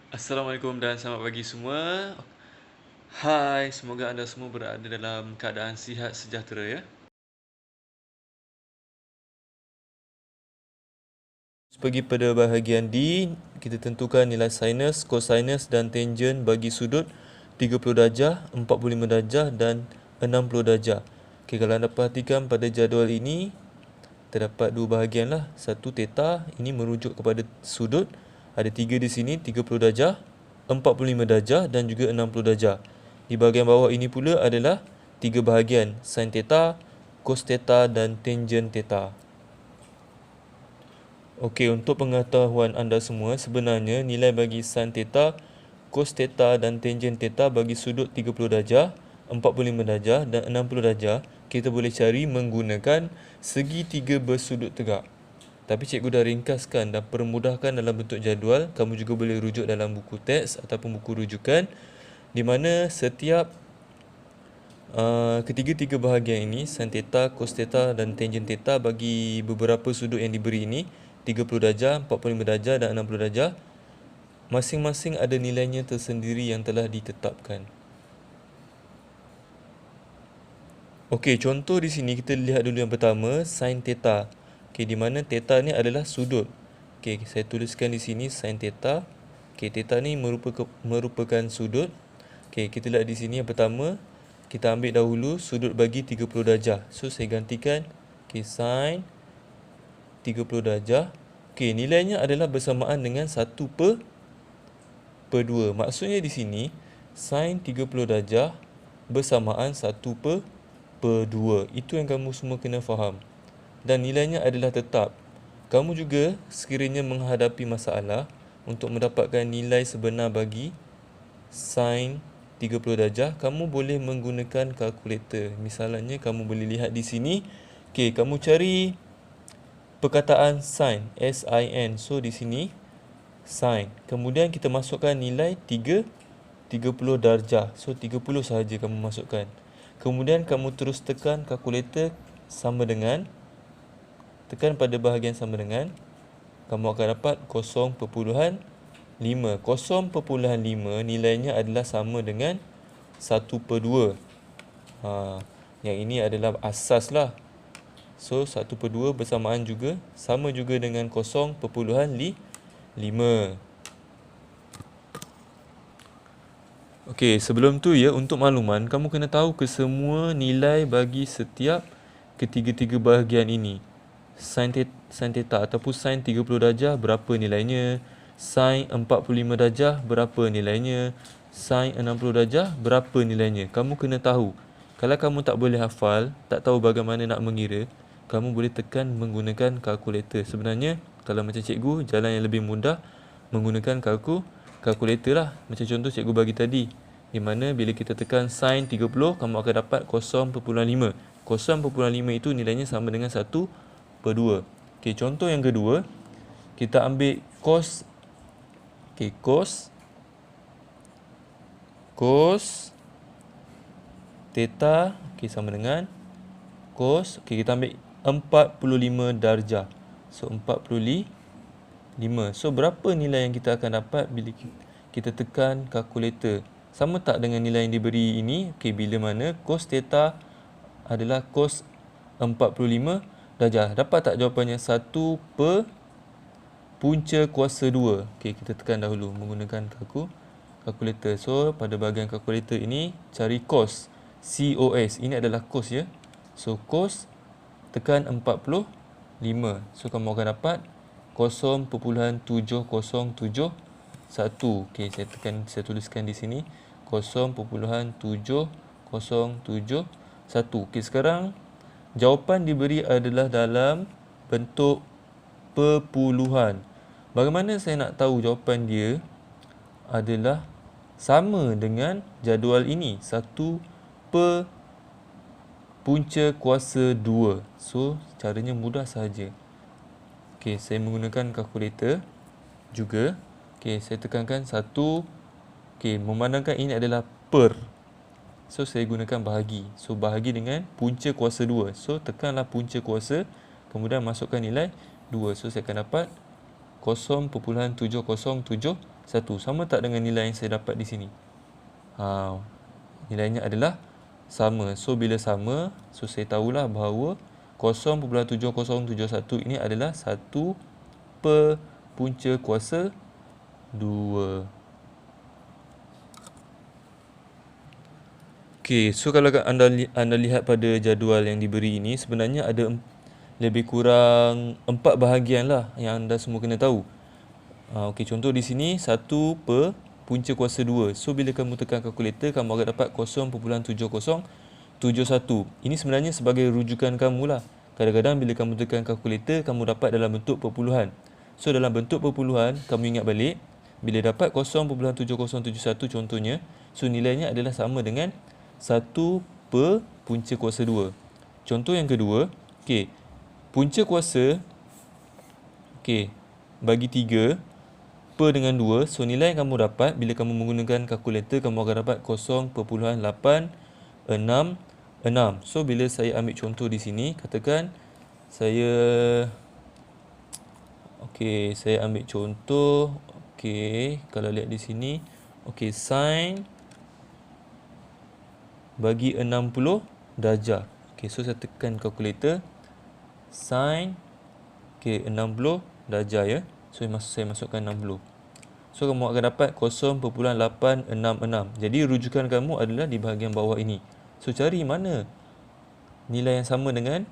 Assalamualaikum dan selamat pagi semua. Hai, semoga anda semua berada dalam keadaan sihat sejahtera ya. Pergi pada bahagian D, kita tentukan nilai sinus, cosinus dan tangent bagi sudut 30 darjah, 45 darjah dan 60 darjah. Okey, kalau anda perhatikan pada jadual ini, terdapat dua bahagian lah. Satu theta, ini merujuk kepada sudut. Ada 3 di sini, 30 darjah, 45 darjah dan juga 60 darjah. Di bahagian bawah ini pula adalah 3 bahagian, sin theta, cos theta dan tangent theta. Okey, untuk pengetahuan anda semua, sebenarnya nilai bagi sin theta, cos theta dan tangent theta bagi sudut 30 darjah, 45 darjah dan 60 darjah kita boleh cari menggunakan segitiga bersudut tegak. Tapi cikgu dah ringkaskan dan permudahkan dalam bentuk jadual. Kamu juga boleh rujuk dalam buku teks ataupun buku rujukan, di mana setiap ketiga-tiga bahagian ini, sin theta, cos theta dan tangent theta bagi beberapa sudut yang diberi ini, 30 darjah, 45 darjah dan 60 darjah, masing-masing ada nilainya tersendiri yang telah ditetapkan. Okey, contoh di sini kita lihat dulu yang pertama, sin theta. Okey, di mana theta ni adalah sudut. Okey, saya tuliskan di sini sin theta. Okey, theta ni merupakan sudut. Okey, kita lihat di sini yang pertama, kita ambil dahulu sudut bagi 30 darjah. So, saya gantikan sin 30 darjah. Okey, nilainya adalah bersamaan dengan 1 per 2. Maksudnya di sini, sin 30 darjah bersamaan 1 per 2. Itu yang kamu semua kena faham. Dan nilainya adalah tetap. Kamu juga sekiranya menghadapi masalah untuk mendapatkan nilai sebenar bagi sin 30 darjah, kamu boleh menggunakan kalkulator. Misalnya, kamu boleh lihat di sini. Okey, kamu cari perkataan sin, S-I-N. So, di sini, sin. Kemudian, kita masukkan nilai 30 darjah. So, 30 sahaja kamu masukkan. Kemudian, kamu terus tekan kalkulator sama dengan, tekan pada bahagian sama dengan, kamu akan dapat 0.5. 0.5 nilainya adalah sama dengan 1 per 2. Yang ini adalah asas lah. So, 1 per 2 bersamaan juga, sama juga dengan 0.5. Okey, sebelum tu ya, untuk makluman, kamu kena tahu ke semua nilai bagi setiap ketiga-tiga bahagian ini. Sin theta ataupun sin 30 darjah berapa nilainya, sin 45 darjah berapa nilainya, sin 60 darjah berapa nilainya. Kamu kena tahu. Kalau kamu tak boleh hafal, tak tahu bagaimana nak mengira, kamu boleh tekan menggunakan kalkulator. Sebenarnya, kalau macam cikgu, jalan yang lebih mudah menggunakan kalkulator lah. Macam contoh cikgu bagi tadi, di mana bila kita tekan sin 30, kamu akan dapat 0.5. 0.5 itu nilainya sama dengan 1 per 2. Okey, contoh yang kedua, kita ambil cos. Okey, cos theta, okey, sama dengan cos. Okey, kita ambil 45 darjah. So, 45. So, berapa nilai yang kita akan dapat bila kita tekan kalkulator? Sama tak dengan nilai yang diberi ini? Okey, bila mana cos theta adalah cos 45 darjah. Dapat tak jawapannya? 1 per punca kuasa 2. Okey, kita tekan dahulu menggunakan kalkulator. So, pada bahagian kalkulator ini, cari cos. COS. Ini adalah cos ya. So, cos tekan 45. So, kamu akan dapat 0.7071. Okey, saya tuliskan di sini 0.7071. Okey, sekarang jawapan diberi adalah dalam bentuk perpuluhan. Bagaimana saya nak tahu jawapan dia adalah sama dengan jadual ini, 1 per punca kuasa 2. So, caranya mudah sahaja. Okey, saya menggunakan kalkulator juga. Okey, saya tekankan 1. Okey, memandangkan ini adalah per. So, saya gunakan bahagi. So, bahagi dengan punca kuasa 2. So, tekanlah punca kuasa, kemudian masukkan nilai 2. So, saya akan dapat 0.7071. 1. Sama tak dengan nilai yang saya dapat di sini? Nilainya adalah sama. So, bila sama, so saya tahulah bahawa 0.7071 ini adalah 1 per punca kuasa 2. Okey, so kalau anda lihat pada jadual yang diberi ini, sebenarnya ada lebih kurang 4 bahagian lah yang anda semua kena tahu. Okey, contoh di sini 1 per punca kuasa 2. So, bila kamu tekan kalkulator, kamu akan dapat 0.7071. Ini sebenarnya sebagai rujukan kamu lah. Kadang-kadang bila kamu tekan kalkulator, kamu dapat dalam bentuk perpuluhan. So, dalam bentuk perpuluhan, kamu ingat balik, bila dapat 0.7071 contohnya, so nilainya adalah sama dengan 1 per punca kuasa 2. Contoh yang kedua, okey, punca kuasa, okey, bagi 3 per dengan 2, so nilai yang kamu dapat bila kamu menggunakan kalkulator, kamu akan dapat 0.866. So bila saya ambil contoh di sini, katakan saya ambil contoh, kalau lihat di sini, sin bagi 60 darjah. So saya tekan kalkulator, sin 60 darjah ya. So saya masukkan 60. So kamu akan dapat 0.866. Jadi rujukan kamu adalah di bahagian bawah ini. So cari mana nilai yang sama dengan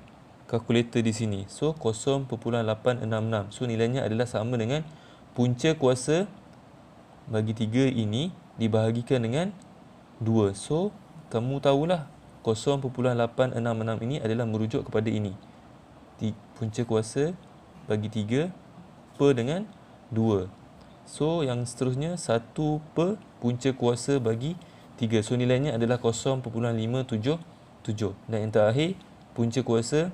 kalkulator di sini. So 0.866. So nilainya adalah sama dengan punca kuasa bagi 3 ini dibahagikan dengan 2. So kamu tahulah 0.866 ini adalah merujuk kepada ini. Punca kuasa bagi 3 per dengan 2. So yang seterusnya 1 per punca kuasa bagi 3. So nilainya adalah 0.577. Dan yang terakhir punca kuasa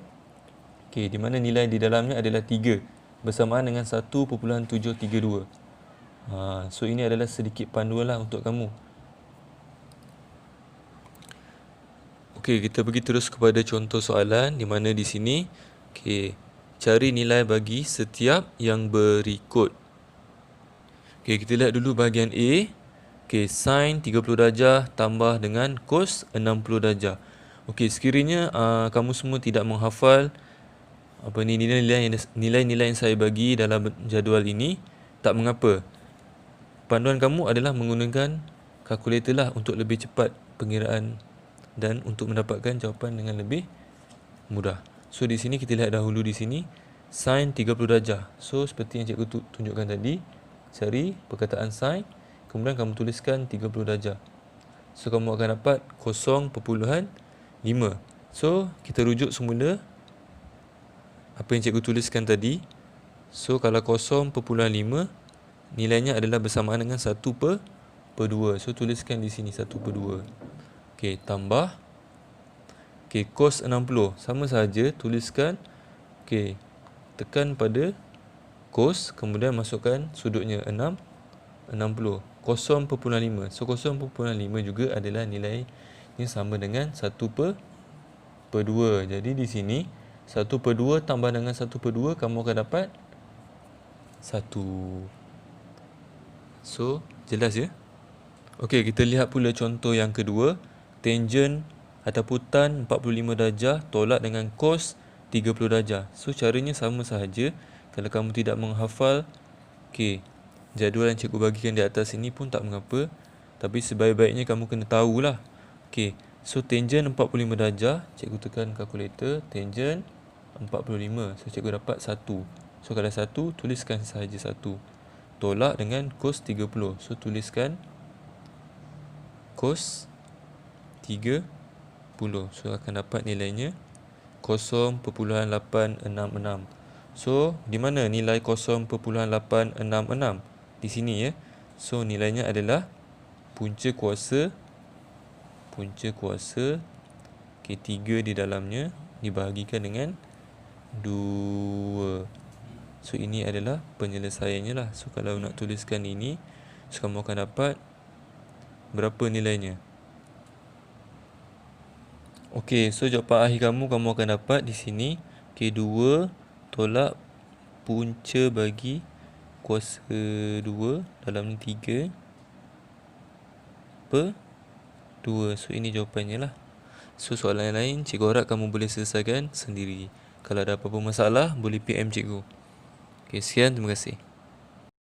di mana nilai di dalamnya adalah 3 bersamaan dengan 1.732. So ini adalah sedikit panduan lah untuk kamu. Kita pergi terus kepada contoh soalan di mana di sini cari nilai bagi setiap yang berikut. Kita lihat dulu bahagian A. Sin 30 darjah tambah dengan cos 60 darjah. Sekiranya kamu semua tidak menghafal nilai-nilai yang saya bagi dalam jadual ini, tak mengapa. Panduan kamu adalah menggunakan kalkulator lah untuk lebih cepat pengiraan dan untuk mendapatkan jawapan dengan lebih mudah. So di sini kita lihat dahulu di sini sin 30 darjah. So seperti yang cikgu tunjukkan tadi, cari perkataan sin, kemudian kamu tuliskan 30 darjah. So kamu akan dapat 0.5. So kita rujuk semula apa yang cikgu tuliskan tadi. So kalau 0.5 nilainya adalah bersamaan dengan 1 per 2. So tuliskan di sini 1 per 2. Tambah cos 60. Sama sahaja tuliskan tekan pada cos, kemudian masukkan sudutnya 60. 0.5. So 0.5 juga adalah nilai yang sama dengan 1 per 2. Jadi di sini 1 per 2 tambah dengan 1 per 2, kamu akan dapat 1. So jelas ya? Kita lihat pula contoh yang kedua. Tangen ataupun tan 45 darjah tolak dengan cos 30 darjah. So caranya sama sahaja. Kalau kamu tidak menghafal jadual yang cikgu bagikan di atas ini pun tak mengapa, tapi sebaik-baiknya kamu kena tahulah. So tangen 45 darjah, cikgu tekan kalkulator, tangen 45. So cikgu dapat 1. So kalau 1, tuliskan sahaja 1. Tolak dengan cos 30. So tuliskan cos 30. So akan dapat nilainya 0.866. So di mana nilai 0.866? Di sini ya. So nilainya adalah punca kuasa 3 di dalamnya dibahagikan dengan 2. So ini adalah penyelesaiannya lah. So kalau nak tuliskan ini, so kamu akan dapat berapa nilainya? So jawapan akhir kamu akan dapat di sini 2 tolak punca bagi kuasa 2 dalam ni 3/2. So ini jawapannya lah. So soalan yang lain cikgu harap kamu boleh selesaikan sendiri. Kalau ada apa-apa masalah boleh PM cikgu. Okay, sekian, terima kasih.